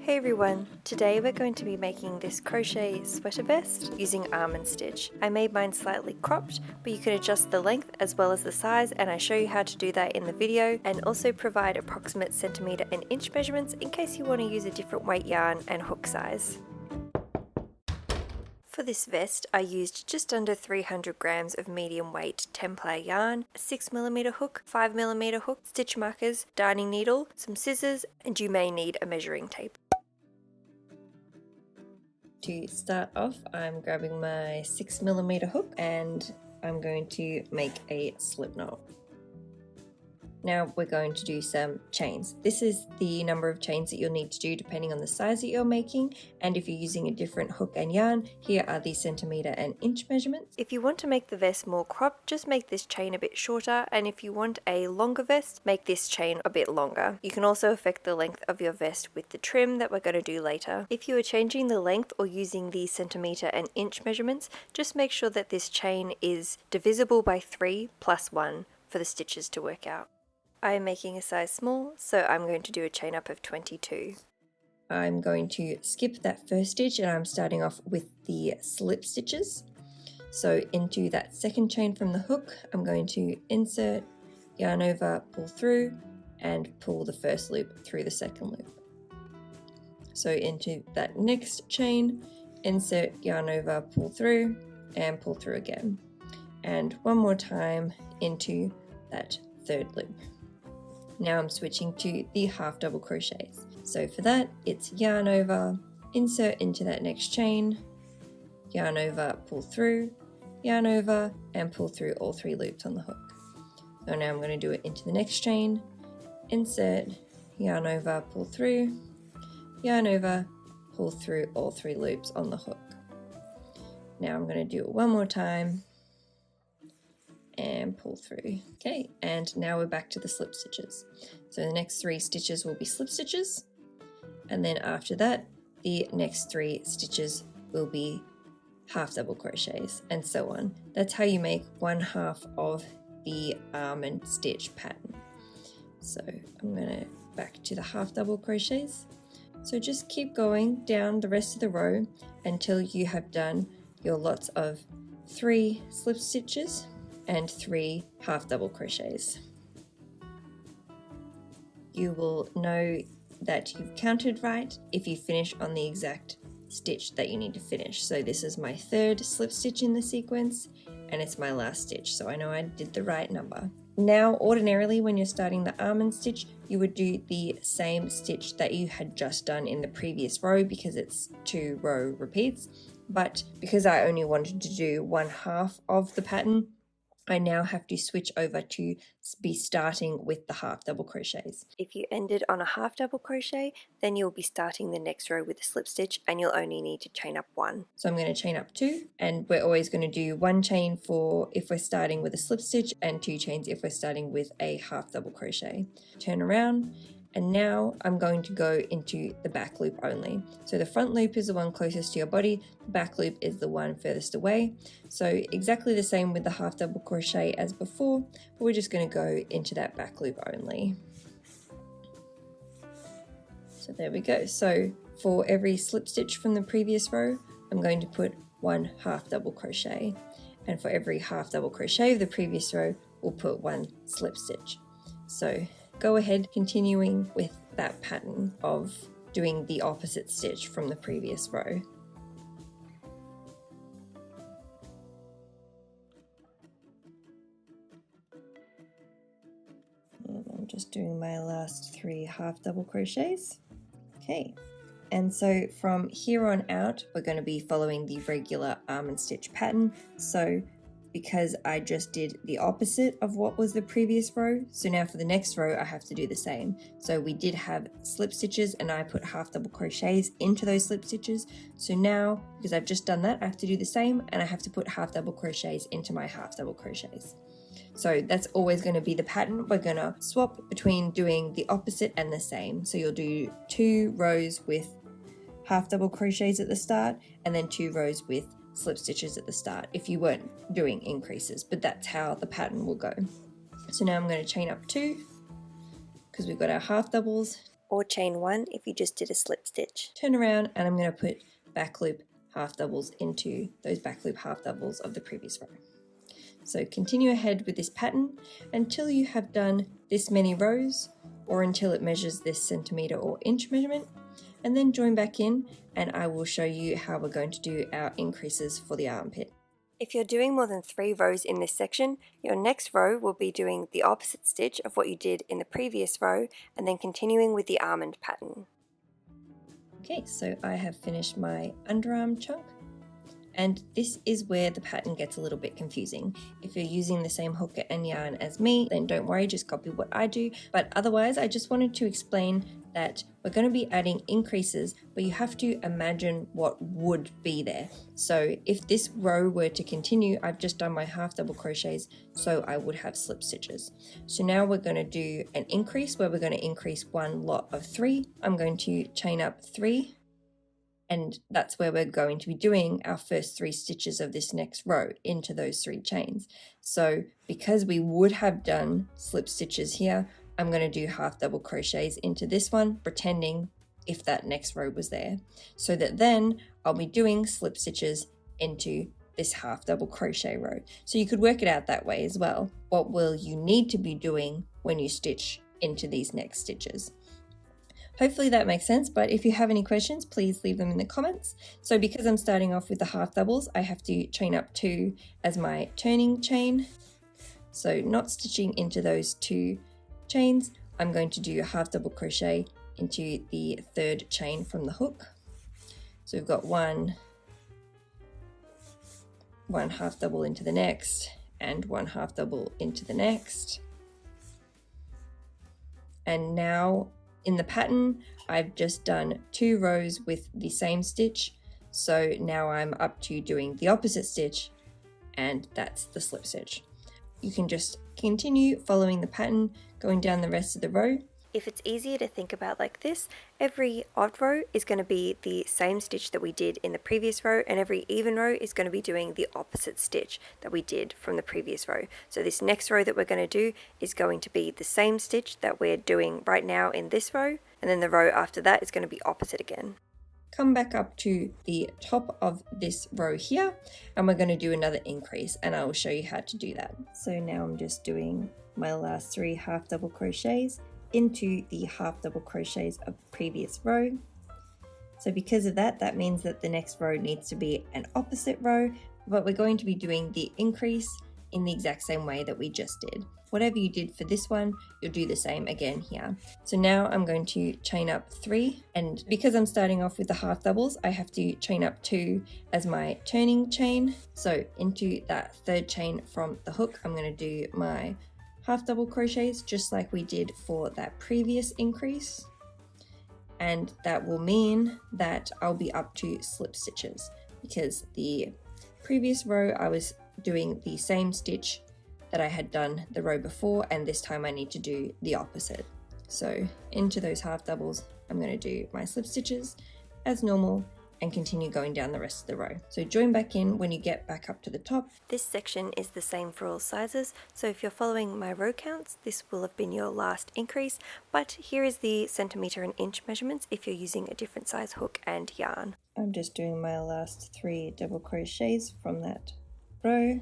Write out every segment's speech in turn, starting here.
Hey everyone, today we're going to be making this crochet sweater vest using almond stitch. I made mine slightly cropped, but you can adjust the length as well as the size, and I show you how to do that in the video, and also provide approximate centimeter and inch measurements in case you want to use a different weight yarn and hook size. For this vest, I used just under 300 grams of medium weight 10-ply yarn, a 6mm hook, 5mm hook, stitch markers, darning needle, some scissors, and you may need a measuring tape. To start off, I'm grabbing my 6mm hook and I'm going to make a slip knot. Now we're going to do some chains. This is the number of chains that you'll need to do depending on the size that you're making, and if you're using a different hook and yarn, here are the centimeter and inch measurements. If you want to make the vest more cropped, just make this chain a bit shorter, and if you want a longer vest, make this chain a bit longer. You can also affect the length of your vest with the trim that we're going to do later. If you are changing the length or using the centimeter and inch measurements, just make sure that this chain is divisible by 3 plus 1 for the stitches to work out. I am making a size small, so I'm going to do a chain up of 22. I'm going to skip that first stitch and I'm starting off with the slip stitches. So into that second chain from the hook, I'm going to insert, yarn over, pull through, and pull the first loop through the second loop. So into that next chain, insert, yarn over, pull through, and pull through again. And one more time into that third loop. Now I'm switching to the half double crochets. So for that, it's yarn over, insert into that next chain, yarn over, pull through, yarn over, and pull through all 3 loops on the hook. So now I'm going to do it into the next chain, insert, yarn over, pull through, yarn over, pull through all 3 loops on the hook. Now I'm going to do it one more time and pull through. Okay, and now we're back to the slip stitches. So the next 3 stitches will be slip stitches, and then after that the next 3 stitches will be half double crochets, and so on. That's how you make 1/2 of the almond stitch pattern. So I'm going to back to the half double crochets. So just keep going down the rest of the row until you have done your lots of 3 slip stitches and 3 half double crochets. You will know that you've counted right if you finish on the exact stitch that you need to finish. So this is my 3rd slip stitch in the sequence and it's my last stitch, so I know I did the right number. Now ordinarily when you're starting the almond stitch, you would do the same stitch that you had just done in the previous row because it's 2 row repeats, but because I only wanted to do 1/2 of the pattern, I now have to switch over to be starting with the half double crochets. If you ended on a half double crochet, then you'll be starting the next row with a slip stitch and you'll only need to chain up 1. So I'm going to chain up 2, and we're always going to do 1 chain for if we're starting with a slip stitch and 2 chains if we're starting with a half double crochet. Turn around. And now I'm going to go into the back loop only. So the front loop is the one closest to your body, the back loop is the one furthest away. So exactly the same with the half double crochet as before, but we're just going to go into that back loop only. So there we go. So for every slip stitch from the previous row, I'm going to put 1 half double crochet. And for every half double crochet of the previous row, we'll put 1 slip stitch. So go ahead continuing with that pattern of doing the opposite stitch from the previous row. And I'm just doing my last 3 half double crochets. Okay, and so from here on out we're going to be following the regular almond stitch pattern. So because I just did the opposite of what was the previous row, so now for the next row I have to do the same. So we did have slip stitches and I put half double crochets into those slip stitches. So now, because I've just done that, I have to do the same and I have to put half double crochets into my half double crochets. So that's always going to be the pattern. We're going to swap between doing the opposite and the same. So you'll do 2 rows with half double crochets at the start and then 2 rows with slip stitches at the start if you weren't doing increases, but that's how the pattern will go. So now I'm going to chain up 2 because we've got our half doubles, or chain 1 if you just did a slip stitch. Turn around and I'm going to put back loop half doubles into those back loop half doubles of the previous row. So continue ahead with this pattern until you have done this many rows or until it measures this centimeter or inch measurement, and then join back in and I will show you how we're going to do our increases for the armpit. If you're doing more than 3 rows in this section, your next row will be doing the opposite stitch of what you did in the previous row and then continuing with the almond pattern. Okay, so I have finished my underarm chunk, and this is where the pattern gets a little bit confusing. If you're using the same hook and yarn as me, then don't worry, just copy what I do. But otherwise, I just wanted to explain that we're going to be adding increases, but you have to imagine what would be there. So if this row were to continue, I've just done my half double crochets, so I would have slip stitches. So now we're going to do an increase where we're going to increase one lot of 3. I'm going to chain up 3. And that's where we're going to be doing our first 3 stitches of this next row into those 3 chains. So because we would have done slip stitches here, I'm going to do half double crochets into this one, pretending if that next row was there, so that then I'll be doing slip stitches into this half double crochet row. So you could work it out that way as well. What will you need to be doing when you stitch into these next stitches? Hopefully that makes sense, but if you have any questions, please leave them in the comments. So because I'm starting off with the half doubles, I have to chain up 2 as my turning chain. So not stitching into those 2 chains, I'm going to do a half double crochet into the 3rd chain from the hook. So we've got one half double into the next, and one half double into the next. And now in the pattern, I've just done 2 rows with the same stitch. So now I'm up to doing the opposite stitch, and that's the slip stitch. You can just continue following the pattern, going down the rest of the row. If it's easier to think about like this, every odd row is going to be the same stitch that we did in the previous row, and every even row is going to be doing the opposite stitch that we did from the previous row. So this next row that we're going to do is going to be the same stitch that we're doing right now in this row, and then the row after that is going to be opposite again. Come back up to the top of this row here, and we're going to do another increase, and I will show you how to do that. So now I'm just doing my last 3 half double crochets into the half double crochets of the previous row. So because of that, that means that the next row needs to be an opposite row, but we're going to be doing the increase in the exact same way that we just did. Whatever you did for this one, you'll do the same again here. So now I'm going to chain up 3, and because I'm starting off with the half doubles, I have to chain up 2 as my turning chain. So into that 3rd chain from the hook, I'm going to do my half double crochets just like we did for that previous increase, and that will mean that I'll be up to slip stitches, because the previous row I was doing the same stitch that I had done the row before, and this time I need to do the opposite. So into those half doubles, I'm going to do my slip stitches as normal and continue going down the rest of the row. So join back in when you get back up to the top. This section is the same for all sizes, so if you're following my row counts, this will have been your last increase, but here is the centimeter and inch measurements if you're using a different size hook and yarn. I'm just doing my last 3 double crochets from that row.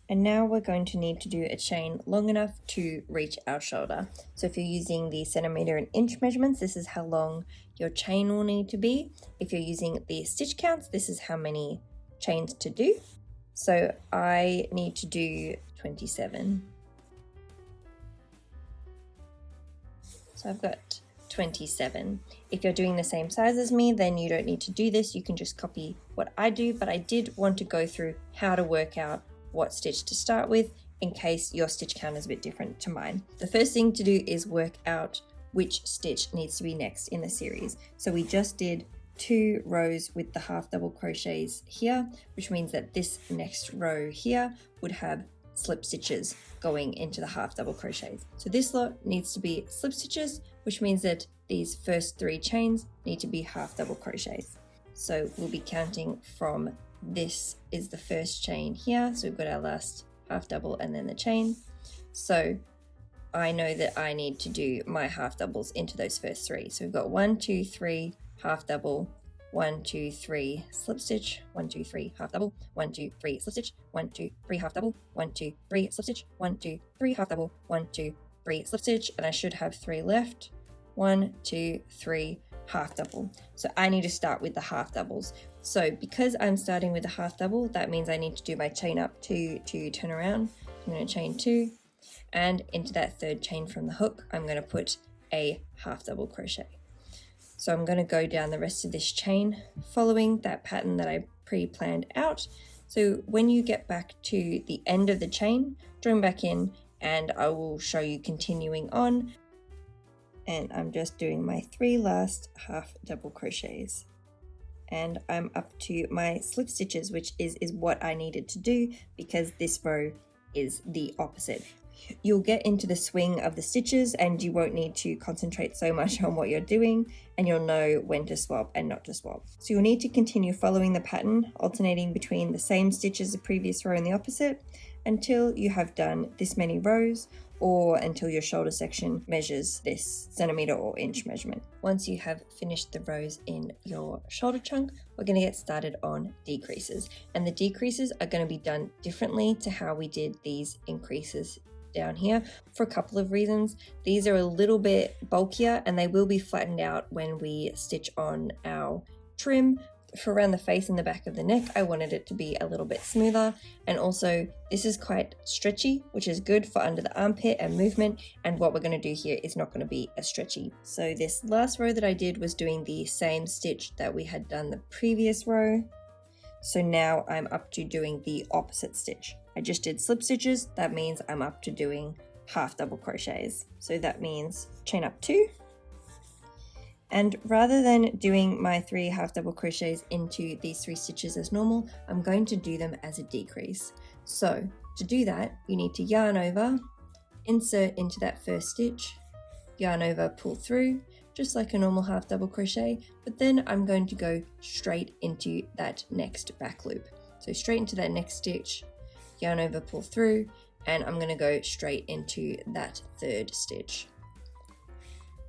And now we're going to need to do a chain long enough to reach our shoulder. So if you're using the centimeter and inch measurements, this is how long your chain will need to be. If you're using the stitch counts, this is how many chains to do. So I need to do 27. So I've got 27. If you're doing the same size as me, then you don't need to do this. You can just copy what I do, but I did want to go through how to work out what stitch to start with in case your stitch count is a bit different to mine. The first thing to do is work out which stitch needs to be next in the series. So we just did 2 rows with the half double crochets here, which means that this next row here would have slip stitches going into the half double crochets. So this lot needs to be slip stitches, which means that these first 3 chains need to be half double crochets. So we'll be counting from this is the first chain here, so we've got our last half double and then the chain. So I know that I need to do my half doubles into those first three. So we've got 1, 2, 3, half double, 1, 2, 3, slip stitch, 1, 2, 3, half double, 1, 2, 3, slip stitch, 1, 2, 3, half double, 1, 2, 3, slip stitch, 1, 2, 3, half double, 1, 2, 3, slip stitch, and I should have 3 left. 1, 2, 3, half double. So I need to start with the half doubles. So because I'm starting with a half double, that means I need to do my chain up 2 to turn around. I'm going to chain 2, and into that third chain from the hook, I'm going to put a half double crochet. So I'm going to go down the rest of this chain following that pattern that I pre-planned out. So when you get back to the end of the chain, join back in and I will show you continuing on. And I'm just doing my 3 last half double crochets. And I'm up to my slip stitches, which is what I needed to do because this row is the opposite. You'll get into the swing of the stitches and you won't need to concentrate so much on what you're doing, and you'll know when to swap and not to swap. So you'll need to continue following the pattern, alternating between the same stitch as the previous row and the opposite until you have done this many rows, or until your shoulder section measures this centimeter or inch measurement. Once you have finished the rows in your shoulder chunk, we're going to get started on decreases. And the decreases are going to be done differently to how we did these increases down here for a couple of reasons. These are a little bit bulkier and they will be flattened out when we stitch on our trim. For around the face and the back of the neck, I wanted it to be a little bit smoother, and also this is quite stretchy, which is good for under the armpit and movement, and what we're going to do here is not going to be as stretchy. So this last row that I did was doing the same stitch that we had done the previous row. So now I'm up to doing the opposite stitch. I just did slip stitches, that means I'm up to doing half double crochets. So that means chain up 2. And rather than doing my 3 half double crochets into these 3 stitches as normal, I'm going to do them as a decrease. So to do that, you need to yarn over, insert into that first stitch, yarn over, pull through, just like a normal half double crochet, but then I'm going to go straight into that next back loop. So straight into that next stitch, yarn over, pull through, and I'm going to go straight into that third stitch.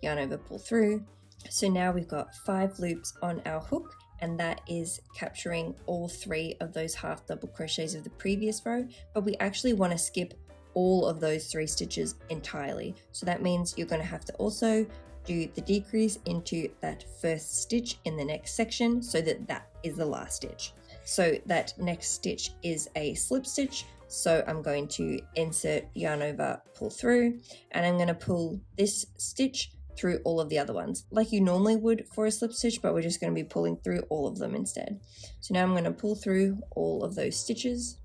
Yarn over, pull through. So now we've got 5 loops on our hook, and that is capturing all 3 of those half double crochets of the previous row, but we actually want to skip all of those 3 stitches entirely. So that means you're going to have to also do the decrease into that first stitch in the next section so that that is the last stitch. So that next stitch is a slip stitch. So I'm going to insert, yarn over, pull through, and I'm going to pull this stitch through all of the other ones like you normally would for a slip stitch, but we're just going to be pulling through all of them instead. So now I'm going to pull through all of those stitches,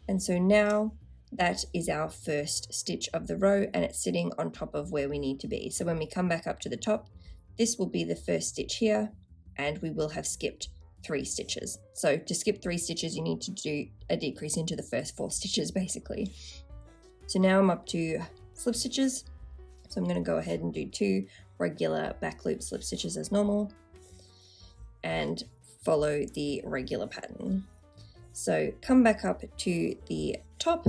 and so now that is our first stitch of the row and it's sitting on top of where we need to be. So when we come back up to the top, this will be the first stitch here, and we will have skipped 3 stitches. So to skip 3 stitches, you need to do a decrease into the first 4 stitches basically. So now I'm up to slip stitches. So I'm going to go ahead and do 2 regular back loop slip stitches as normal and follow the regular pattern. So come back up to the top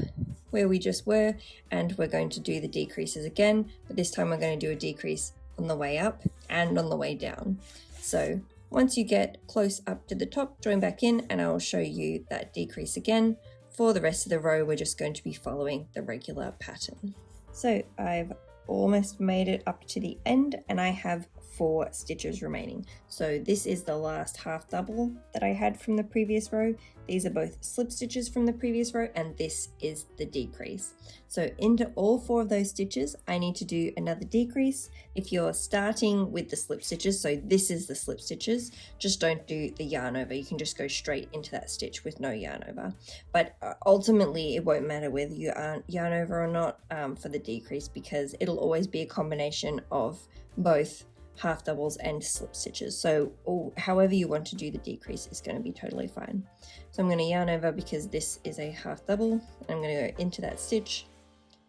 where we just were, and we're going to do the decreases again, but this time we're going to do a decrease on the way up and on the way down. So once you get close up to the top, join back in and I'll show you that decrease again. For the rest of the row, we're just going to be following the regular pattern. So I've almost made it up to the end and I have 4 stitches remaining. So this is the last half double that I had from the previous row. These are both slip stitches from the previous row, and this is the decrease. So into all 4 of those stitches, I need to do another decrease. If you're starting with the slip stitches, so this is the slip stitches, just don't do the yarn over. You can just go straight into that stitch with no yarn over. But ultimately, it won't matter whether you yarn over or not for the decrease, because it'll always be a combination of both half doubles and slip stitches. So however you want to do the decrease is going to be totally fine. So I'm going to yarn over because this is a half double, and I'm going to go into that stitch,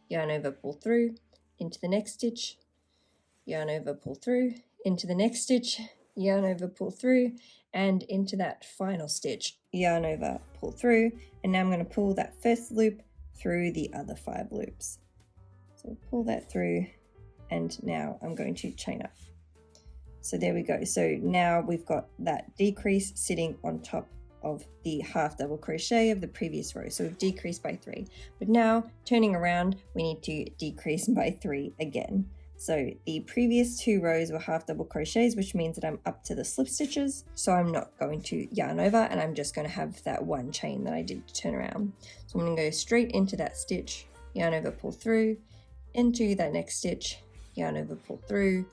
yarn over, pull through, into the next stitch, yarn over, pull through, into the next stitch, yarn over, pull through, and into that final stitch, yarn over, pull through, and now I'm going to pull that first loop through the other 5 loops. So So pull that through, and now I'm going to chain up. So there we go. So now we've got that decrease sitting on top of the half double crochet of the previous row. So we've decreased by 3, but now turning around, we need to decrease by 3 again. So the previous 2 rows were half double crochets, which means that I'm up to the slip stitches. So I'm not going to yarn over, and I'm just going to have that one chain that I did to turn around. So I'm going to go straight into that stitch, yarn over, pull through, into that next stitch, yarn over, pull through,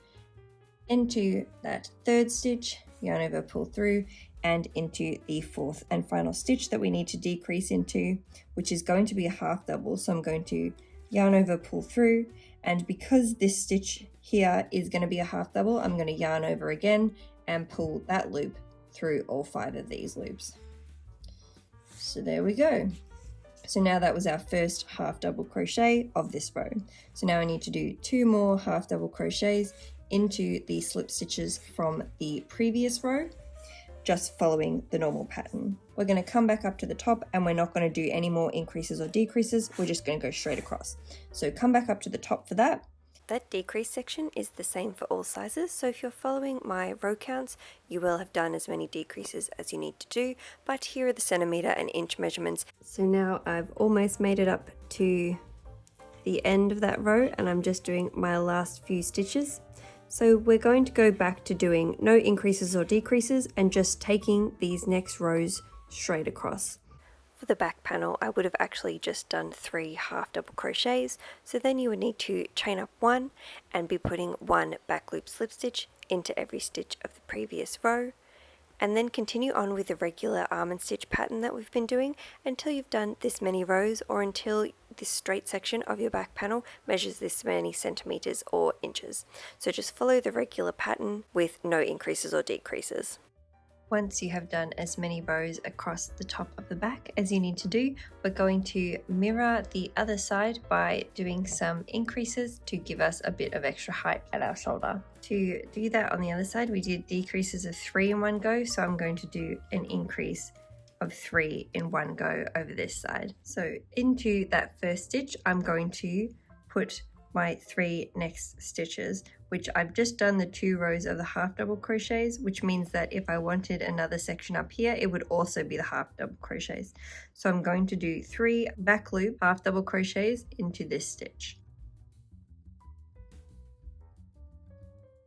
into that 3rd stitch, yarn over, pull through, and into the 4th and final stitch that we need to decrease into, which is going to be a half double. So I'm going to yarn over, pull through, and because this stitch here is going to be a half double, I'm going to yarn over again and pull that loop through all 5 of these loops. So there we go. So now that was our first half double crochet of this row. So now I need to do 2 more half double crochets into the slip stitches from the previous row, just following the normal pattern. We're going to come back up to the top, and we're not going to do any more increases or decreases. We're just going to go straight across. So come back up to the top for that. That decrease section is the same for all sizes, so if you're following my row counts, you will have done as many decreases as you need to do, but here are the centimetre and inch measurements. So now I've almost made it up to the end of that row, and I'm just doing my last few stitches. So we're going to go back to doing no increases or decreases and just taking these next rows straight across. For the back panel, I would have actually just done 3 half double crochets, so then you would need to chain up 1 and be putting 1 back loop slip stitch into every stitch of the previous row, and then continue on with the regular almond stitch pattern that we've been doing until you've done this many rows, or until this straight section of your back panel measures this many centimeters or inches. So just follow the regular pattern with no increases or decreases. Once you have done as many rows across the top of the back as you need to do, we're going to mirror the other side by doing some increases to give us a bit of extra height at our shoulder. To do that on the other side, we did decreases of 3 in one go, so I'm going to do an increase of 3 in one go over this side. So into that first stitch, I'm going to put my 3 next stitches, which I've just done the 2 rows of the half double crochets, which means that if I wanted another section up here, it would also be the half double crochets. So I'm going to do 3 back loop half double crochets into this stitch.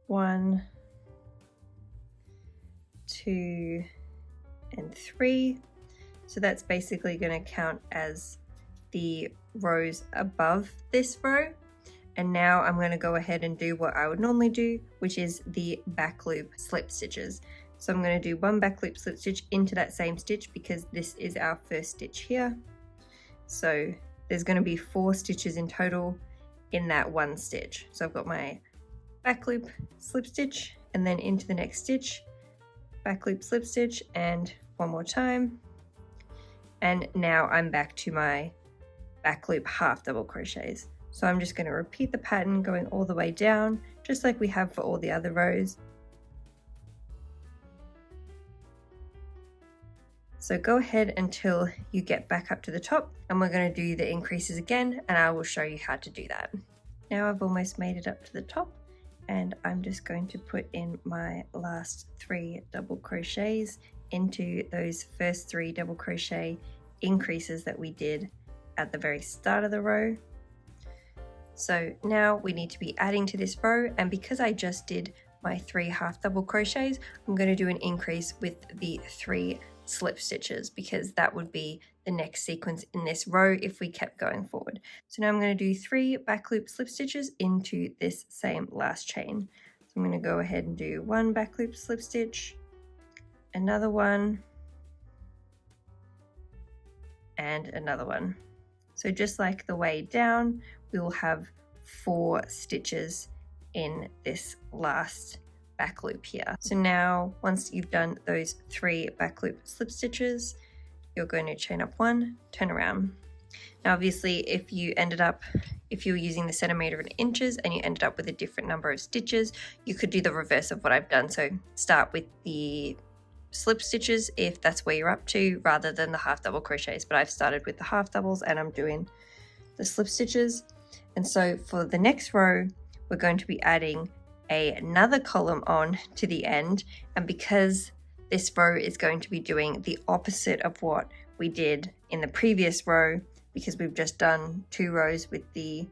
1, 2, and 3. So that's basically going to count as the rows above this row. And now I'm going to go ahead and do what I would normally do, which is the back loop slip stitches. So I'm going to do 1 back loop slip stitch into that same stitch because this is our first stitch here. So there's going to be 4 stitches in total in that 1 stitch. So I've got my back loop slip stitch, and then into the next stitch, back loop slip stitch, and 1 more time. And now I'm back to my back loop half double crochets. So I'm just going to repeat the pattern going all the way down, just like we have for all the other rows. So go ahead until you get back up to the top, and we're going to do the increases again, and I will show you how to do that. Now I've almost made it up to the top, and I'm just going to put in my last 3 double crochets into those first 3 double crochet increases that we did at the very start of the row. So now we need to be adding to this row, and because I just did my 3 half double crochets, I'm going to do an increase with the 3 slip stitches, because that would be the next sequence in this row if we kept going forward. So now I'm going to do 3 back loop slip stitches into this same last chain. So I'm going to go ahead and do 1 back loop slip stitch, another one, and another one. So just like the way down, we will have 4 stitches in this last back loop here. So now once you've done those 3 back loop slip stitches, you're going to chain up 1, turn around. Now obviously if you were using the centimeter and inches and you ended up with a different number of stitches, you could do the reverse of what I've done. So start with the slip stitches if that's where you're up to, rather than the half double crochets, but I've started with the half doubles and I'm doing the slip stitches. And so for the next row, we're going to be adding another column on to the end. And because this row is going to be doing the opposite of what we did in the previous row, because we've just done 2 rows with the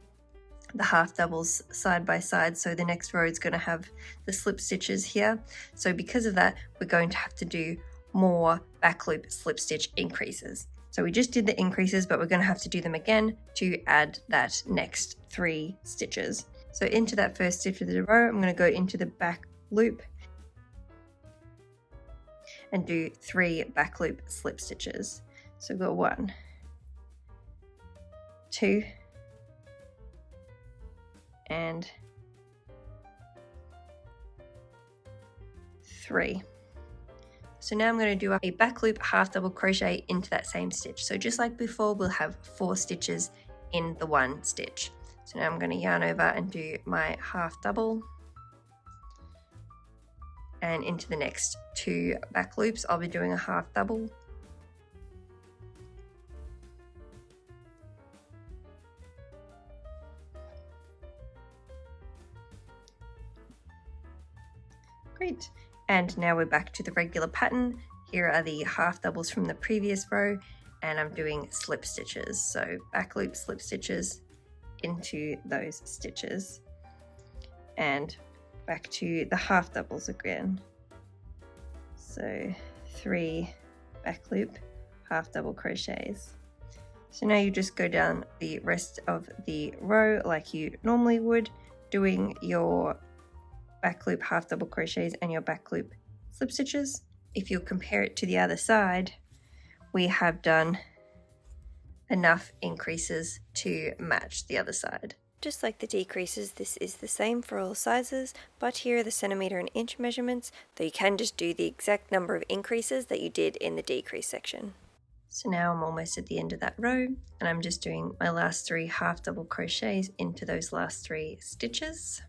half doubles side by side, so the next row is going to have the slip stitches here. So because of that, we're going to have to do more back loop slip stitch increases. So we just did the increases, but we're going to have to do them again to add that next 3 stitches. So into that first stitch of the row, I'm going to go into the back loop and do 3 back loop slip stitches. So we've got 1, 2, and 3. So now I'm going to do a back loop half double crochet into that same stitch. So just like before, we'll have 4 stitches in the 1 stitch. So now I'm going to yarn over and do my half double, and into the next 2 back loops I'll be doing a half double, great. And now we're back to the regular pattern. Here are the half doubles from the previous row, and I'm doing slip stitches. So back loop slip stitches into those stitches, and back to the half doubles again. So 3 back loop half double crochets. So now you just go down the rest of the row like you normally would, doing your back loop half double crochets and your back loop slip stitches. If you compare it to the other side, we have done enough increases to match the other side. Just like the decreases, this is the same for all sizes, but here are the centimetre and inch measurements, though you can just do the exact number of increases that you did in the decrease section. So now I'm almost at the end of that row, and I'm just doing my last 3 half double crochets into those last 3 stitches.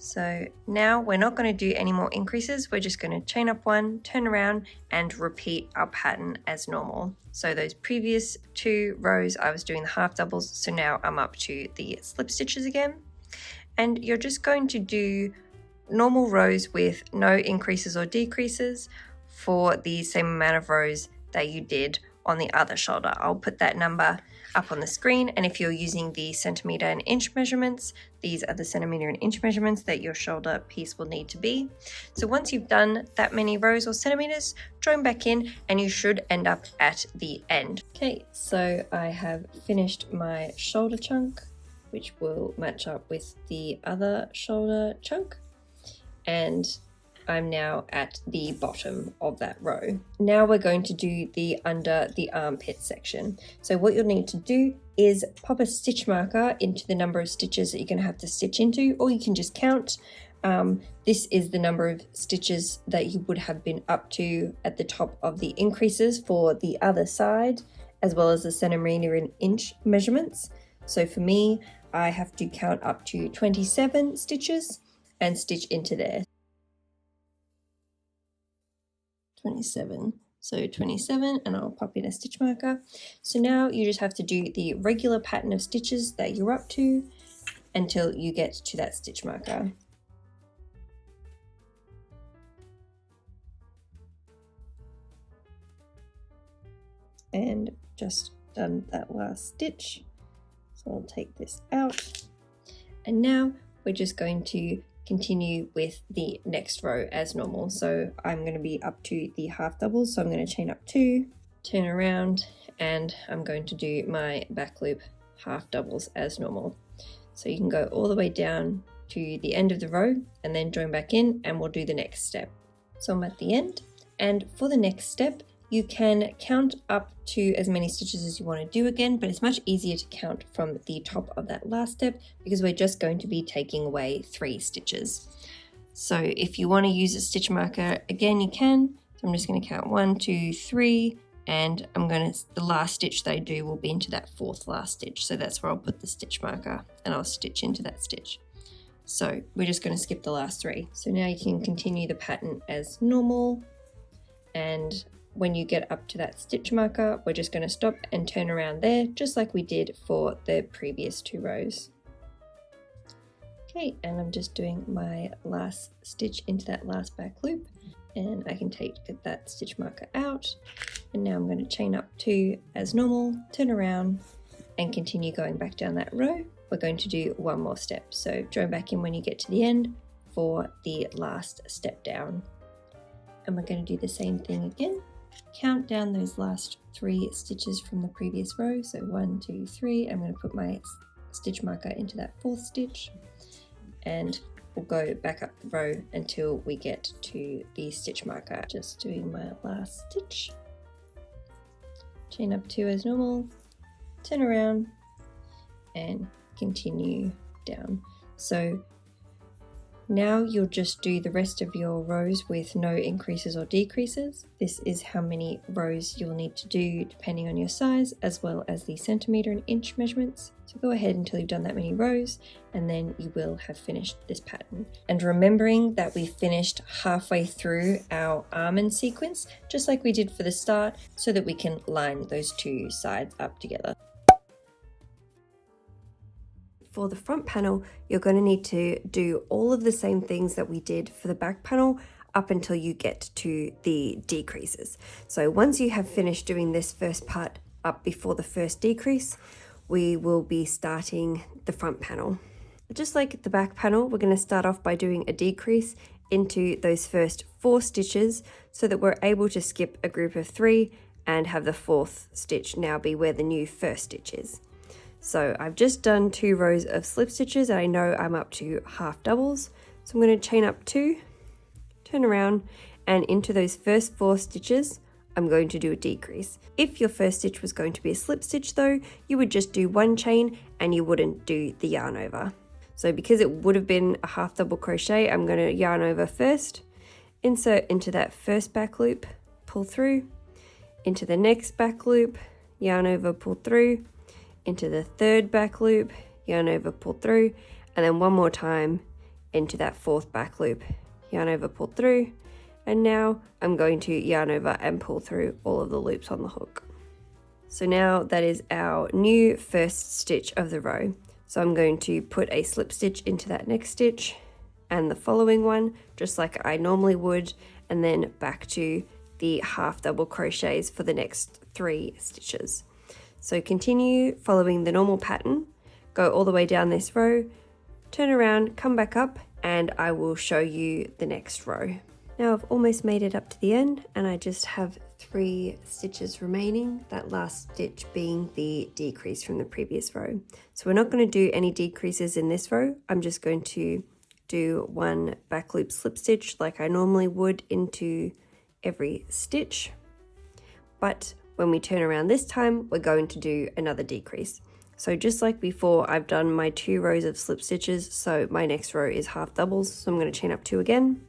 So now we're not going to do any more increases, we're just going to chain up 1, turn around, and repeat our pattern as normal. So those previous 2 rows I was doing the half doubles, so now I'm up to the slip stitches again. And you're just going to do normal rows with no increases or decreases for the same amount of rows that you did on the other shoulder. I'll put that number up on the screen, and if you're using the centimetre and inch measurements, these are the centimetre and inch measurements that your shoulder piece will need to be. So once you've done that many rows or centimetres, join back in and you should end up at the end. Okay, so I have finished my shoulder chunk, which will match up with the other shoulder chunk, and I'm now at the bottom of that row. Now we're going to do the under the armpit section. So what you'll need to do is pop a stitch marker into the number of stitches that you're going to have to stitch into, or you can just count. This is the number of stitches that you would have been up to at the top of the increases for the other side, as well as the centimetre and inch measurements. So for me, I have to count up to 27 stitches and stitch into there. 27. So 27, and I'll pop in a stitch marker. So now you just have to do the regular pattern of stitches that you're up to until you get to that stitch marker. And just done that last stitch. So I'll take this out. And now we're just going to continue with the next row as normal. So I'm going to be up to the half doubles, so I'm going to chain up 2, turn around, and I'm going to do my back loop half doubles as normal. So you can go all the way down to the end of the row and then join back in, and we'll do the next step. So I'm at the end, and for the next step you can count up to as many stitches as you want to do again, but it's much easier to count from the top of that last step because we're just going to be taking away 3 stitches. So if you want to use a stitch marker again, you can. So I'm just going to count 1, 2, 3, and the last stitch that I do will be into that 4th last stitch. So that's where I'll put the stitch marker and I'll stitch into that stitch. So we're just going to skip the last 3. So now you can continue the pattern as normal, and when you get up to that stitch marker, we're just going to stop and turn around there, just like we did for the previous 2 rows. Okay, and I'm just doing my last stitch into that last back loop, and I can take that stitch marker out, and now I'm going to chain up 2 as normal, turn around and continue going back down that row. We're going to do one more step, so join back in when you get to the end for the last step down. And we're going to do the same thing again. Count down those last 3 stitches from the previous row, so 1, 2, 3. I'm going to put my stitch marker into that 4th stitch, and we'll go back up the row until we get to the stitch marker. Just doing my last stitch, chain up 2 as normal, turn around and continue down. So now you'll just do the rest of your rows with no increases or decreases. This is how many rows you'll need to do depending on your size, as well as the centimeter and inch measurements. So go ahead until you've done that many rows, and then you will have finished this pattern. And remembering that we finished halfway through our almond sequence, just like we did for the start, so that we can line those 2 sides up together. For the front panel, you're going to need to do all of the same things that we did for the back panel up until you get to the decreases. So once you have finished doing this first part up before the first decrease, we will be starting the front panel. Just like the back panel, we're going to start off by doing a decrease into those first 4 stitches so that we're able to skip a group of 3 and have the 4th stitch now be where the new first stitch is. So I've just done 2 rows of slip stitches, and I know I'm up to half doubles. So I'm going to chain up 2, turn around, and into those first 4 stitches, I'm going to do a decrease. If your first stitch was going to be a slip stitch though, you would just do 1 chain and you wouldn't do the yarn over. So because it would have been a half double crochet, I'm going to yarn over first, insert into that first back loop, pull through, into the next back loop, yarn over, pull through, into the 3rd back loop, yarn over, pull through, and then 1 more time into that 4th back loop, yarn over, pull through, and now I'm going to yarn over and pull through all of the loops on the hook. So now that is our new first stitch of the row. So I'm going to put a slip stitch into that next stitch and the following one, just like I normally would, and then back to the half double crochets for the next 3 stitches. So continue following the normal pattern, go all the way down this row, turn around, come back up, and I will show you the next row. Now I've almost made it up to the end, and I just have 3 stitches remaining, that last stitch being the decrease from the previous row. So we're not going to do any decreases in this row. I'm just going to do 1 back loop slip stitch like I normally would into every stitch. But when we turn around this time, we're going to do another decrease. So just like before, I've done my 2 rows of slip stitches, so my next row is half doubles, so I'm going to chain up 2 again.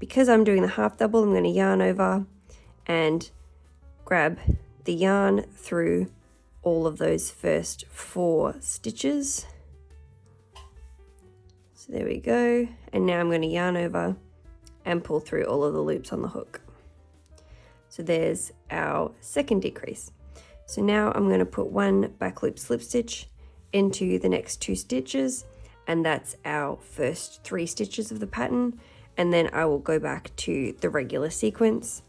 Because I'm doing the half double, I'm going to yarn over and grab the yarn through all of those first 4 stitches. So there we go, and now I'm going to yarn over and pull through all of the loops on the hook. So there's our second decrease. So now I'm going to put 1 back loop slip stitch into the next 2 stitches, and that's our first 3 stitches of the pattern, and then I will go back to the regular sequence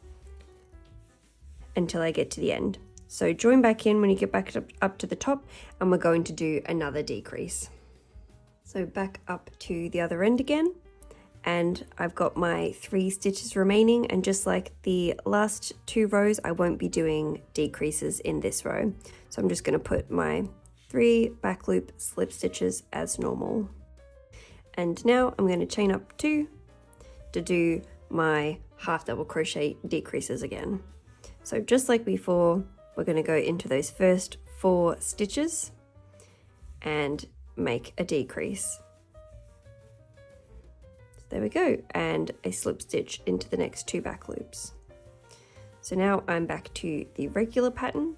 until I get to the end. So join back in when you get back up to the top, and we're going to do another decrease. So back up to the other end again, and I've got my 3 stitches remaining, and just like the last 2 rows, I won't be doing decreases in this row. So I'm just going to put my 3 back loop slip stitches as normal. And now I'm going to chain up 2 to do my half double crochet decreases again. So just like before, we're going to go into those first 4 stitches and make a decrease. There we go, and a slip stitch into the next 2 back loops. So now I'm back to the regular pattern,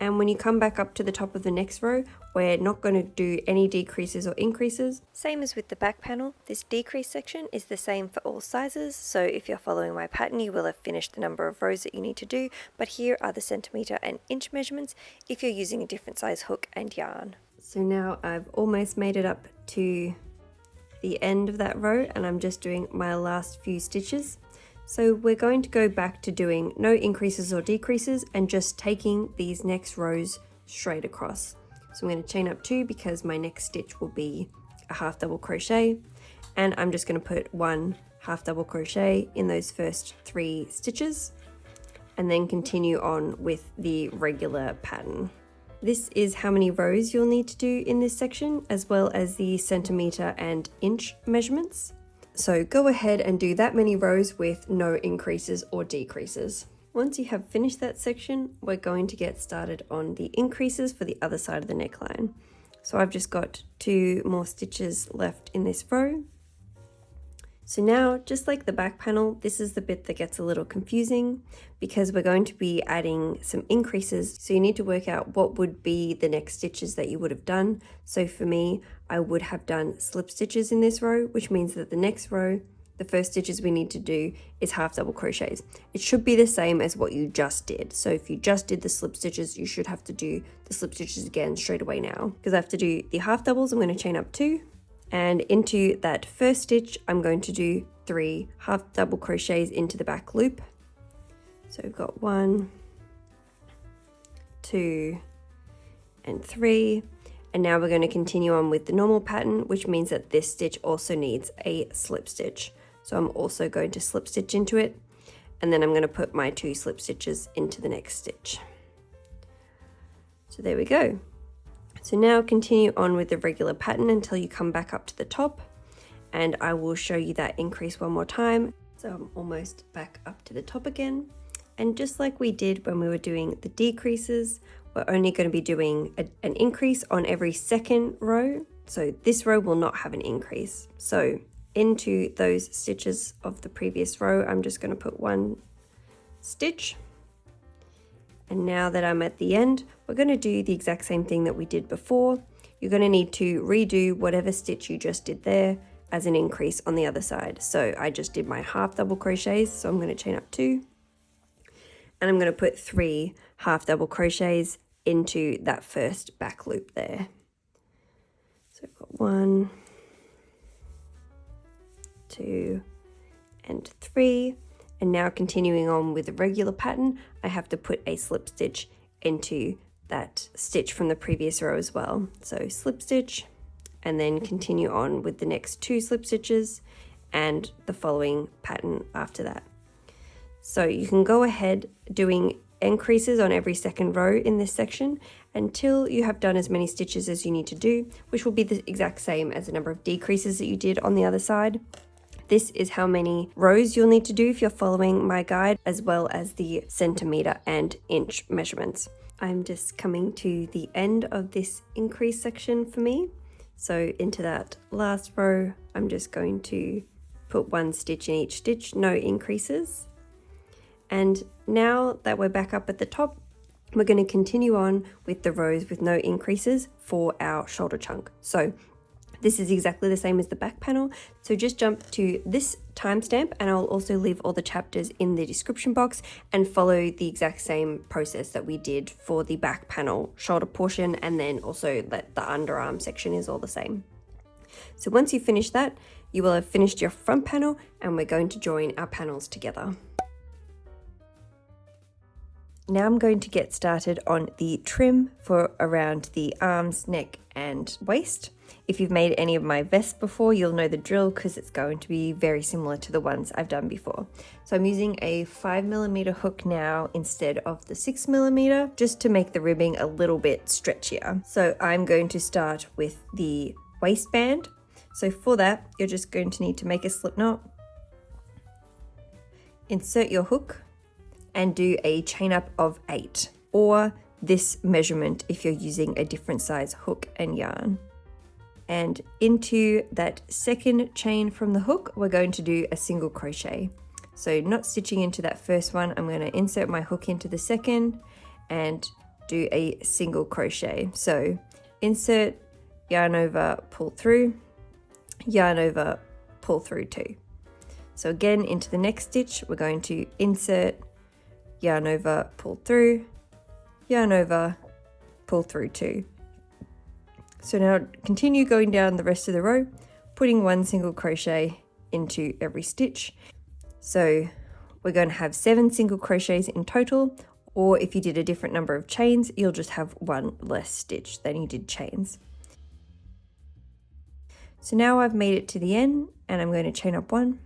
And when you come back up to the top of the next row, we're not going to do any decreases or increases. Same as with the back panel, this decrease section is the same for all sizes. So if you're following my pattern, you will have finished the number of rows that you need to do. But here are the centimeter and inch measurements if you're using a different size hook and yarn. So now I've almost made it up to the end of that row, and I'm just doing my last few stitches. So we're going to go back to doing no increases or decreases and just taking these next rows straight across. So I'm going to chain up 2 because my next stitch will be a half double crochet, and I'm just going to put 1 half double crochet in those first 3 stitches and then continue on with the regular pattern. This is how many rows you'll need to do in this section, as well as the centimeter and inch measurements. So go ahead and do that many rows with no increases or decreases. Once you have finished that section, we're going to get started on the increases for the other side of the neckline. So I've just got 2 more stitches left in this row. So now, just like the back panel, this is the bit that gets a little confusing because we're going to be adding some increases. So you need to work out what would be the next stitches that you would have done. So for me, I would have done slip stitches in this row, which means that the next row, the first stitches we need to do is half double crochets. It should be the same as what you just did. So if you just did the slip stitches, you should have to do the slip stitches again straight away now. Because I have to do the half doubles, I'm going to chain up 2. And into that first stitch, I'm going to do 3 half double crochets into the back loop. So we've got 1, 2, and 3. And now we're going to continue on with the normal pattern, which means that this stitch also needs a slip stitch. So I'm also going to slip stitch into it, and then I'm going to put my 2 slip stitches into the next stitch. So there we go. So now continue on with the regular pattern until you come back up to the top, and I will show you that increase one more time. So I'm almost back up to the top again, and just like we did when we were doing the decreases, we're only going to be doing an increase on every second row. So this row will not have an increase. So into those stitches of the previous row, I'm just going to put 1 stitch. And now that I'm at the end, we're going to do the exact same thing that we did before. You're going to need to redo whatever stitch you just did there as an increase on the other side. So I just did my half double crochets, so I'm going to chain up 2. And I'm going to put 3 half double crochets into that first back loop there. So I've got 1, 2, and 3. And now continuing on with the regular pattern, I have to put a slip stitch into that stitch from the previous row as well. So slip stitch, and then continue on with the next 2 slip stitches and the following pattern after that. So you can go ahead doing increases on every second row in this section until you have done as many stitches as you need to do, which will be the exact same as the number of decreases that you did on the other side. This is how many rows you'll need to do if you're following my guide, as well as the centimeter and inch measurements. I'm just coming to the end of this increase section for me. So into that last row, I'm just going to put 1 stitch in each stitch, no increases. And now that we're back up at the top, we're going to continue on with the rows with no increases for our shoulder chunk. So this is exactly the same as the back panel, so just jump to this timestamp, and I'll also leave all the chapters in the description box, and follow the exact same process that we did for the back panel shoulder portion, and then also that the underarm section is all the same. So once you finish that, you will have finished your front panel, and we're going to join our panels together. Now I'm going to get started on the trim for around the arms, neck, and waist. If you've made any of my vests before, you'll know the drill because it's going to be very similar to the ones I've done before. So I'm using a 5mm hook now instead of the 6mm, just to make the ribbing a little bit stretchier. So I'm going to start with the waistband. So for that, you're just going to need to make a slip knot, insert your hook, and do a chain up of 8, or this measurement if you're using a different size hook and yarn. And into that second chain from the hook, we're going to do a single crochet. So not stitching into that first one, I'm going to insert my hook into the second and do a single crochet. So insert, yarn over, pull through, yarn over, pull through 2. So again, into the next stitch, we're going to insert, yarn over, pull through, yarn over, pull through 2. So now continue going down the rest of the row, putting 1 single crochet into every stitch. So we're going to have 7 single crochets in total, or if you did a different number of chains, you'll just have 1 less stitch than you did chains. So now I've made it to the end, and I'm going to chain up 1,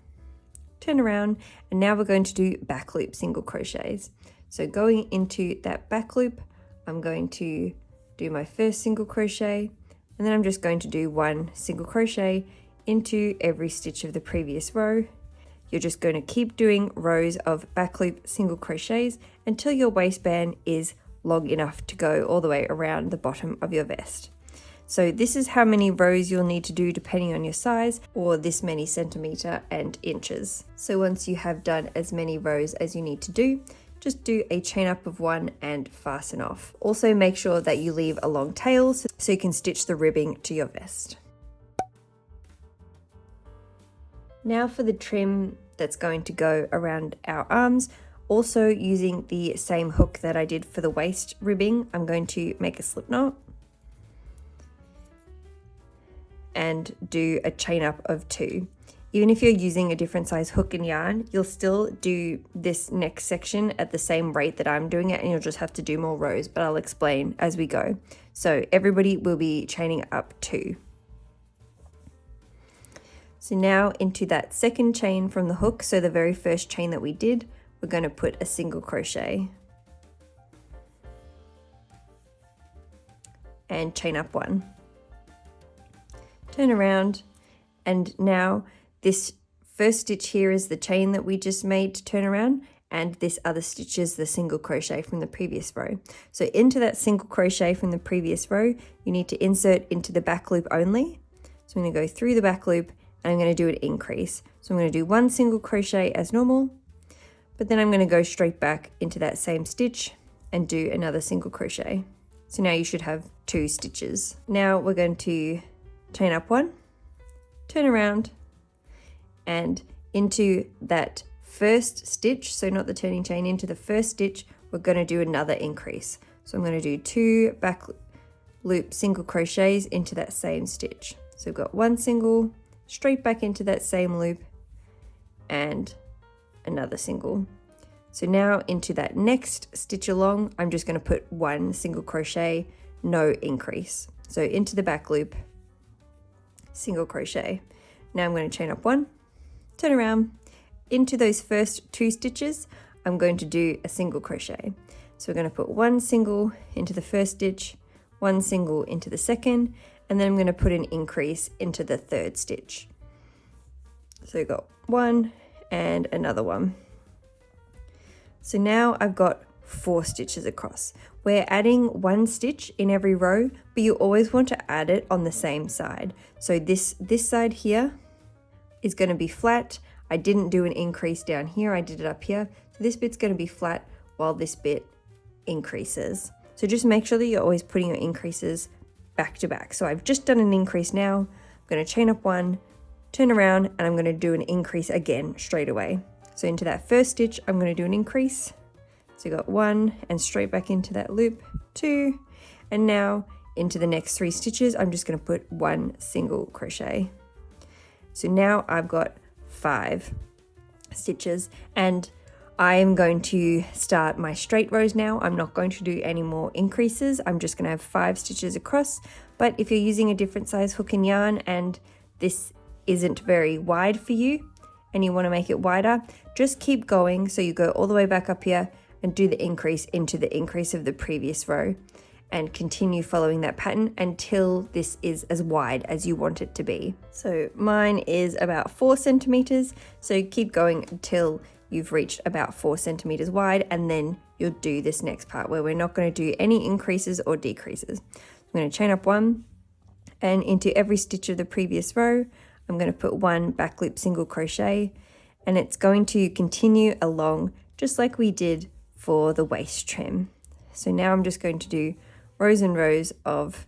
turn around, and now we're going to do back loop single crochets. So going into that back loop, I'm going to do my first single crochet, and then I'm just going to do 1 single crochet into every stitch of the previous row. You're just going to keep doing rows of back loop single crochets until your waistband is long enough to go all the way around the bottom of your vest. So this is how many rows you'll need to do depending on your size, or this many centimeter and inches. So once you have done as many rows as you need to do, just do a chain up of 1 and fasten off. Also make sure that you leave a long tail so you can stitch the ribbing to your vest. Now for the trim that's going to go around our arms, also using the same hook that I did for the waist ribbing, I'm going to make a slip knot and do a chain up of 2. Even if you're using a different size hook and yarn, you'll still do this next section at the same rate that I'm doing it, and you'll just have to do more rows, but I'll explain as we go. So everybody will be chaining up 2. So now into that second chain from the hook, so the very first chain that we did, we're going to put a single crochet and chain up 1. Turn around, and now this first stitch here is the chain that we just made to turn around, and this other stitch is the single crochet from the previous row. So into that single crochet from the previous row, you need to insert into the back loop only. So I'm going to go through the back loop, and I'm going to do an increase. So I'm going to do 1 single crochet as normal, but then I'm going to go straight back into that same stitch and do another single crochet. So now you should have 2 stitches. Now we're going to chain up 1, turn around, and into that first stitch, so not the turning chain, into the first stitch, we're going to do another increase. So I'm going to do 2 back loop single crochets into that same stitch. So we've got 1 single, straight back into that same loop, and another single. So now into that next stitch along, I'm just going to put 1 single crochet, no increase. So into the back loop, single crochet. Now I'm going to chain up 1, turn around, into those first 2 stitches, I'm going to do a single crochet. So we're going to put 1 single into the first stitch, 1 single into the second, and then I'm going to put an increase into the third stitch. So we've got 1 and another one. So now I've got 4 stitches across. We're adding 1 stitch in every row, but you always want to add it on the same side. So this side here is going to be flat. I didn't do an increase down here, I did it up here. So this bit's going to be flat while this bit increases. So just make sure that you're always putting your increases back to back. So I've just done an increase now. I'm going to chain up 1, turn around, and I'm going to do an increase again straight away. So into that first stitch, I'm going to do an increase. So you got 1 and straight back into that loop, 2, and now into the next 3 stitches, I'm just going to put 1 single crochet. So now I've got 5 stitches, and I'm going to start my straight rows now. I'm not going to do any more increases. I'm just going to have 5 stitches across. But if you're using a different size hook and yarn and this isn't very wide for you and you want to make it wider, just keep going. So you go all the way back up here and do the increase into the increase of the previous row and continue following that pattern until this is as wide as you want it to be. So mine is about 4 centimeters. So keep going until you've reached about 4 centimeters wide, and then you'll do this next part where we're not going to do any increases or decreases. I'm going to chain up 1, and into every stitch of the previous row, I'm going to put 1 back loop single crochet, and it's going to continue along just like we did for the waist trim. So now I'm just going to do rows and rows of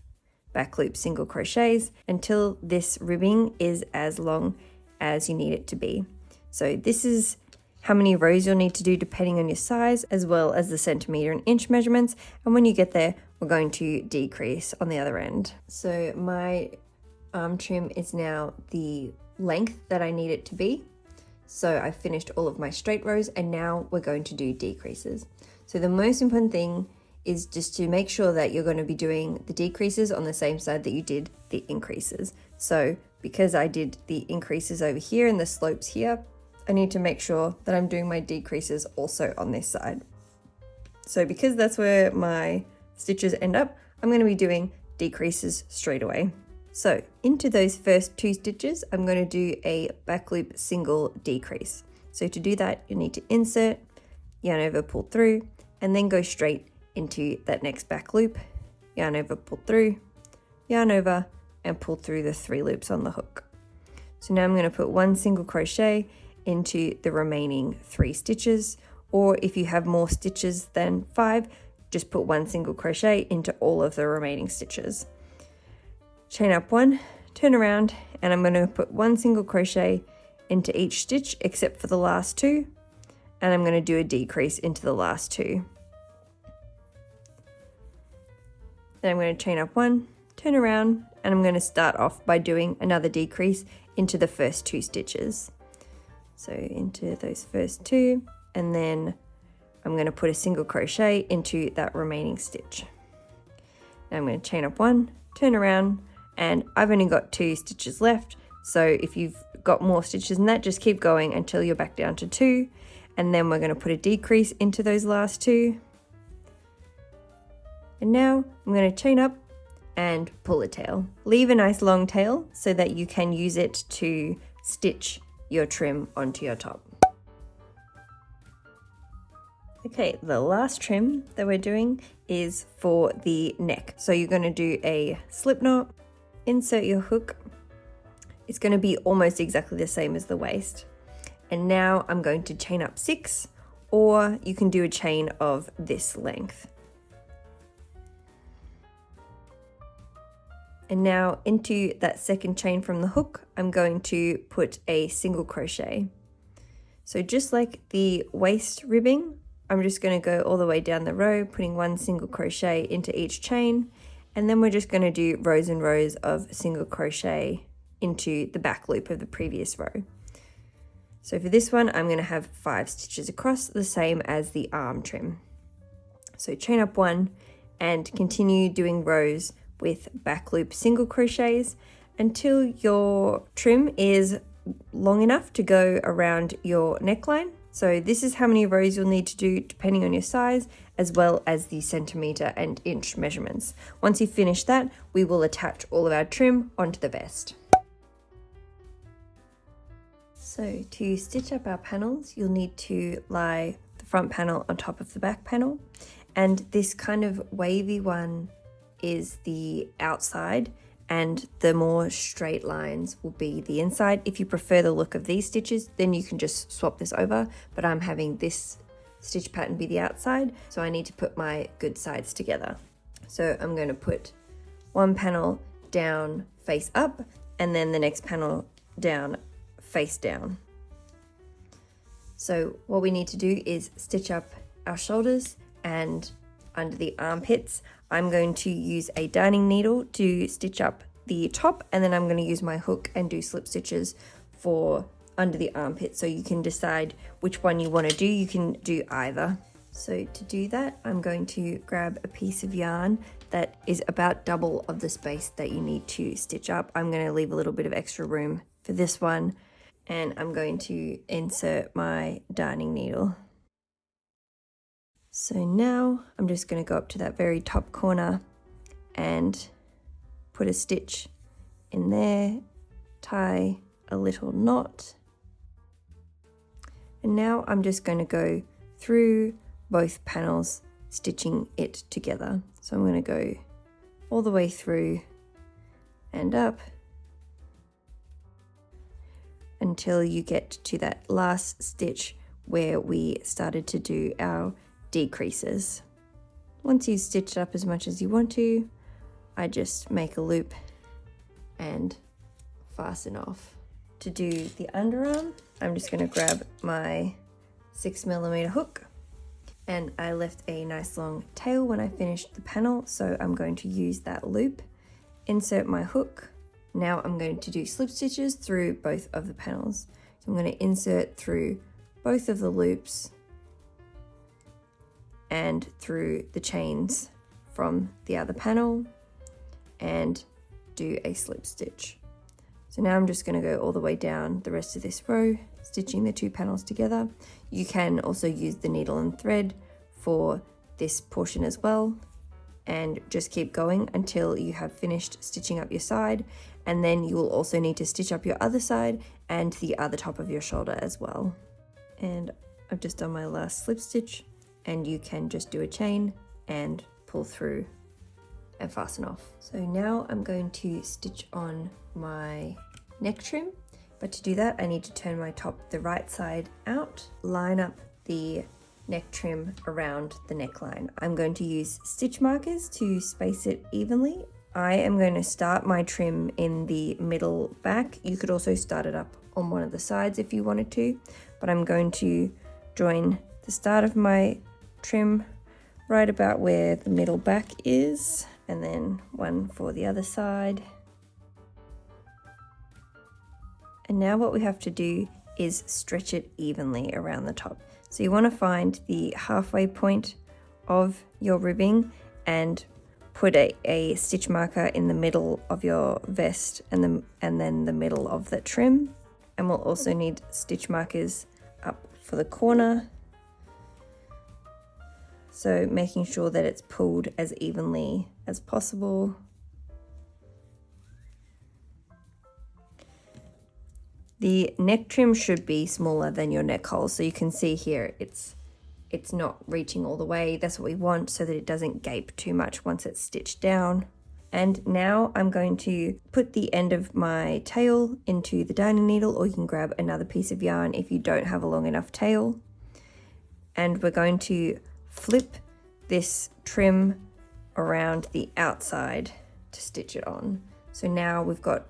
back loop single crochets until this ribbing is as long as you need it to be. So this is how many rows you'll need to do depending on your size, as well as the centimeter and inch measurements. And when you get there, we're going to decrease on the other end. So my arm trim is now the length that I need it to be. So I finished all of my straight rows, and now we're going to do decreases. So the most important thing is just to make sure that you're going to be doing the decreases on the same side that you did the increases. So because I did the increases over here and the slopes here, I need to make sure that I'm doing my decreases also on this side. So because that's where my stitches end up, I'm going to be doing decreases straight away. So into those first 2 stitches, I'm going to do a back loop single decrease. So to do that, you need to insert, yarn over, pull through, and then go straight into that next back loop, yarn over, pull through, yarn over, and pull through the 3 loops on the hook. So now I'm going to put 1 single crochet into the remaining 3 stitches, or if you have more stitches than 5, just put 1 single crochet into all of the remaining stitches. Chain up 1, turn around, and I'm going to put 1 single crochet into each stitch except for the last 2, and I'm going to do a decrease into the last 2. Then I'm going to chain up 1, turn around, and I'm going to start off by doing another decrease into the first 2 stitches. So into those first 2, and then I'm going to put a single crochet into that remaining stitch. Now I'm going to chain up 1, turn around, and I've only got 2 stitches left. So if you've got more stitches than that, just keep going until you're back down to 2, and then we're going to put a decrease into those last 2. And now I'm going to chain up and pull a tail. Leave a nice long tail so that you can use it to stitch your trim onto your top. Okay, the last trim that we're doing is for the neck. So you're going to do a slip knot, insert your hook. It's going to be almost exactly the same as the waist. And now I'm going to chain up 6, or you can do a chain of this length. And now into that second chain from the hook, I'm going to put a single crochet. So just like the waist ribbing, I'm just going to go all the way down the row, putting 1 single crochet into each chain, and then we're just going to do rows and rows of single crochet into the back loop of the previous row. So for this one, I'm going to have 5 stitches across, the same as the arm trim. So chain up 1 and continue doing rows with back loop single crochets until your trim is long enough to go around your neckline. So this is how many rows you'll need to do depending on your size, as well as the centimeter and inch measurements. Once you finish that, we will attach all of our trim onto the vest. So to stitch up our panels, you'll need to lie the front panel on top of the back panel, and this kind of wavy one is the outside, and the more straight lines will be the inside. If you prefer the look of these stitches, then you can just swap this over, but I'm having this stitch pattern be the outside, so I need to put my good sides together. So I'm going to put one panel down face up, and then the next panel down face down. So what we need to do is stitch up our shoulders, and under the armpits, I'm going to use a darning needle to stitch up the top, and then I'm going to use my hook and do slip stitches for under the armpit. So you can decide which one you want to do. You can do either. So to do that, I'm going to grab a piece of yarn that is about double of the space that you need to stitch up. I'm going to leave a little bit of extra room for this one, and I'm going to insert my darning needle. So now I'm just going to go up to that very top corner and put a stitch in there, tie a little knot, and now I'm just going to go through both panels, stitching it together. So I'm going to go all the way through and up until you get to that last stitch where we started to do our decreases. Once you stitch up as much as you want to, I just make a loop and fasten off. To do the underarm, I'm just going to grab my 6mm hook, and I left a nice long tail when I finished the panel, so I'm going to use that loop, insert my hook. Now I'm going to do slip stitches through both of the panels. So I'm going to insert through both of the loops and through the chains from the other panel and do a slip stitch. So now I'm just going to go all the way down the rest of this row, stitching the two panels together. You can also use the needle and thread for this portion as well, and just keep going until you have finished stitching up your side, and then you will also need to stitch up your other side and the other top of your shoulder as well. And I've just done my last slip stitch, and you can just do a chain and pull through and fasten off. So now I'm going to stitch on my neck trim, but to do that I need to turn my top the right side out, line up the neck trim around the neckline. I'm going to use stitch markers to space it evenly. I am going to start my trim in the middle back. You could also start it up on one of the sides if you wanted to, but I'm going to join the start of my trim right about where the middle back is, and then one for the other side. And now what we have to do is stretch it evenly around the top. So you want to find the halfway point of your ribbing and put a stitch marker in the middle of your vest and then the middle of the trim. And we'll also need stitch markers up for the corner. So making sure that it's pulled as evenly as possible. The neck trim should be smaller than your neck hole, so you can see here it's not reaching all the way. That's what we want, so that it doesn't gape too much once it's stitched down. And now I'm going to put the end of my tail into the darning needle, or you can grab another piece of yarn if you don't have a long enough tail. And we're going to flip this trim around the outside to stitch it on. So now we've got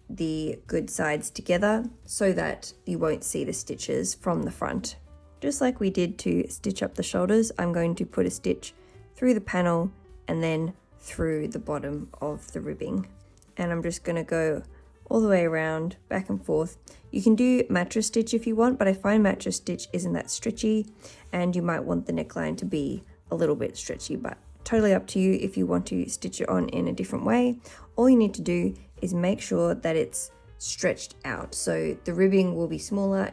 the good sides together so that you won't see the stitches from the front. Just like we did to stitch up the shoulders, I'm going to put a stitch through the panel and then through the bottom of the ribbing. And I'm just going to go all the way around, back and forth. You can do mattress stitch if you want, but I find mattress stitch isn't that stretchy, and you might want the neckline to be a little bit stretchy, but totally up to you if you want to stitch it on in a different way. All you need to do is make sure that it's stretched out. So the ribbing will be smaller,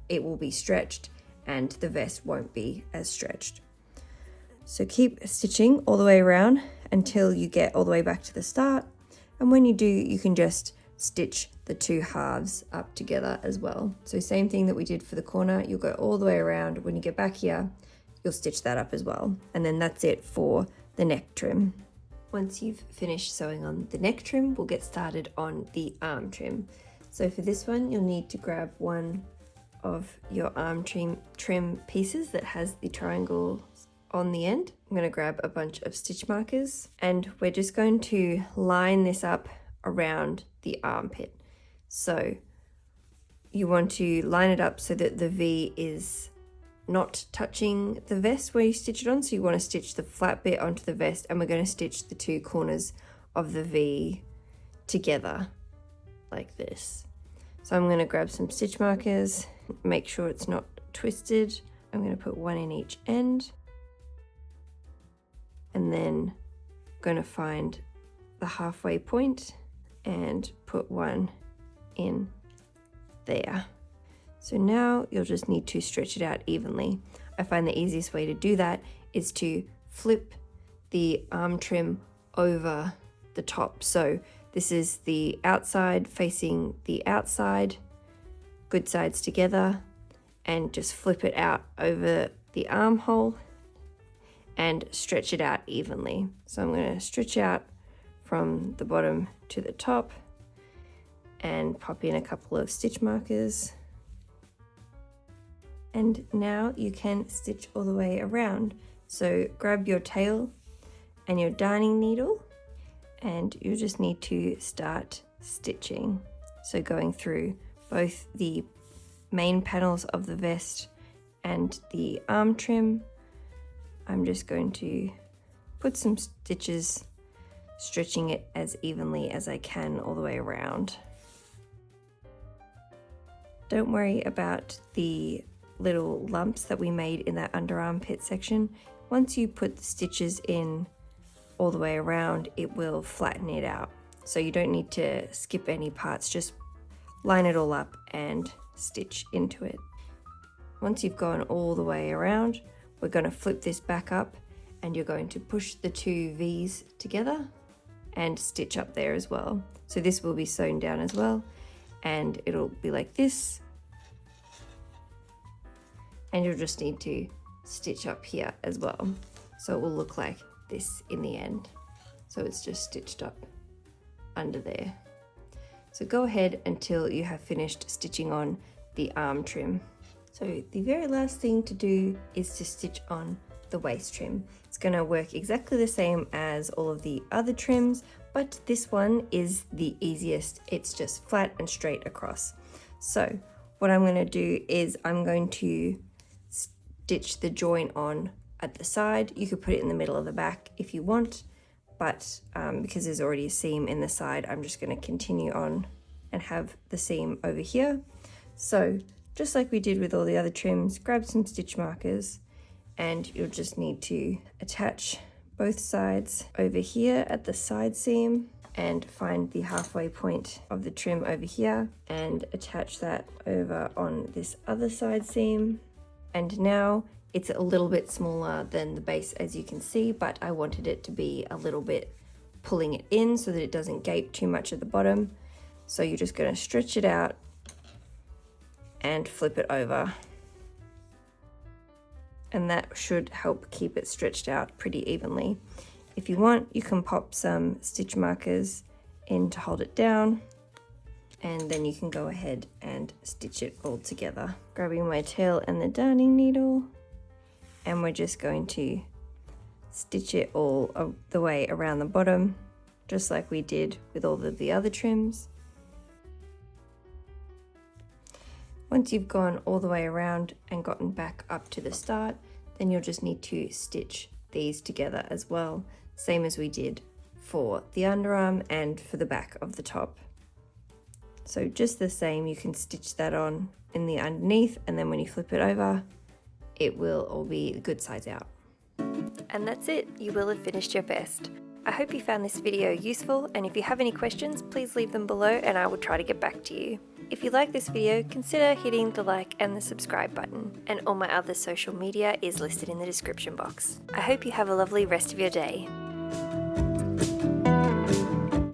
it will be stretched, and the vest won't be as stretched. So keep stitching all the way around until you get all the way back to the start. And when you do, you can just stitch the two halves up together as well. So same thing that we did for the corner, you'll go all the way around. When you get back here, you'll stitch that up as well. And then that's it for the neck trim. Once you've finished sewing on the neck trim, we'll get started on the arm trim. So for this one, you'll need to grab one of your arm trim pieces that has the triangle on the end. I'm going to grab a bunch of stitch markers, and we're just going to line this up around the armpit. So you want to line it up so that the V is not touching the vest where you stitch it on. So you want to stitch the flat bit onto the vest, and we're going to stitch the two corners of the V together like this. So I'm going to grab some stitch markers, make sure it's not twisted. I'm going to put one in each end, and then I'm going to find the halfway point and put one in there. So now you'll just need to stretch it out evenly. I find the easiest way to do that is to flip the arm trim over the top. So this is the outside facing the outside, good sides together, and just flip it out over the armhole and stretch it out evenly. So I'm going to stretch out from the bottom to the top and pop in a couple of stitch markers. And now you can stitch all the way around. So grab your tail and your darning needle, and you just need to start stitching. So going through both the main panels of the vest and the arm trim, I'm just going to put some stitches, stretching it as evenly as I can all the way around. Don't worry about the little lumps that we made in that under armpit section. Once you put the stitches in all the way around, it will flatten it out. So you don't need to skip any parts, just line it all up and stitch into it. Once you've gone all the way around, we're going to flip this back up and you're going to push the two V's together and stitch up there as well. So this will be sewn down as well, and it'll be like this. And you'll just need to stitch up here as well. So it will look like this in the end. So it's just stitched up under there. So go ahead until you have finished stitching on the arm trim. So the very last thing to do is to stitch on the waist trim. It's going to work exactly the same as all of the other trims, but this one is the easiest. It's just flat and straight across. So what I'm going to do is I'm going to stitch the joint on at the side. You could put it in the middle of the back if you want, but because there's already a seam in the side, I'm just going to continue on and have the seam over here. So just like we did with all the other trims, grab some stitch markers and you'll just need to attach both sides over here at the side seam and find the halfway point of the trim over here and attach that over on this other side seam. And now it's a little bit smaller than the base, as you can see, but I wanted it to be a little bit pulling it in so that it doesn't gape too much at the bottom. So you're just going to stretch it out and flip it over. And that should help keep it stretched out pretty evenly. If you want, you can pop some stitch markers in to hold it down, and then you can go ahead and stitch it all together. Grabbing my tail and the darning needle, and we're just going to stitch it all the way around the bottom, just like we did with all of the other trims. Once you've gone all the way around and gotten back up to the start, then you'll just need to stitch these together as well, same as we did for the underarm and for the back of the top. So just the same, you can stitch that on in the underneath, and then when you flip it over, it will all be a good size out. And that's it, you will have finished your vest. I hope you found this video useful, and if you have any questions, please leave them below and I will try to get back to you. If you like this video, consider hitting the like and the subscribe button, and all my other social media is listed in the description box. I hope you have a lovely rest of your day.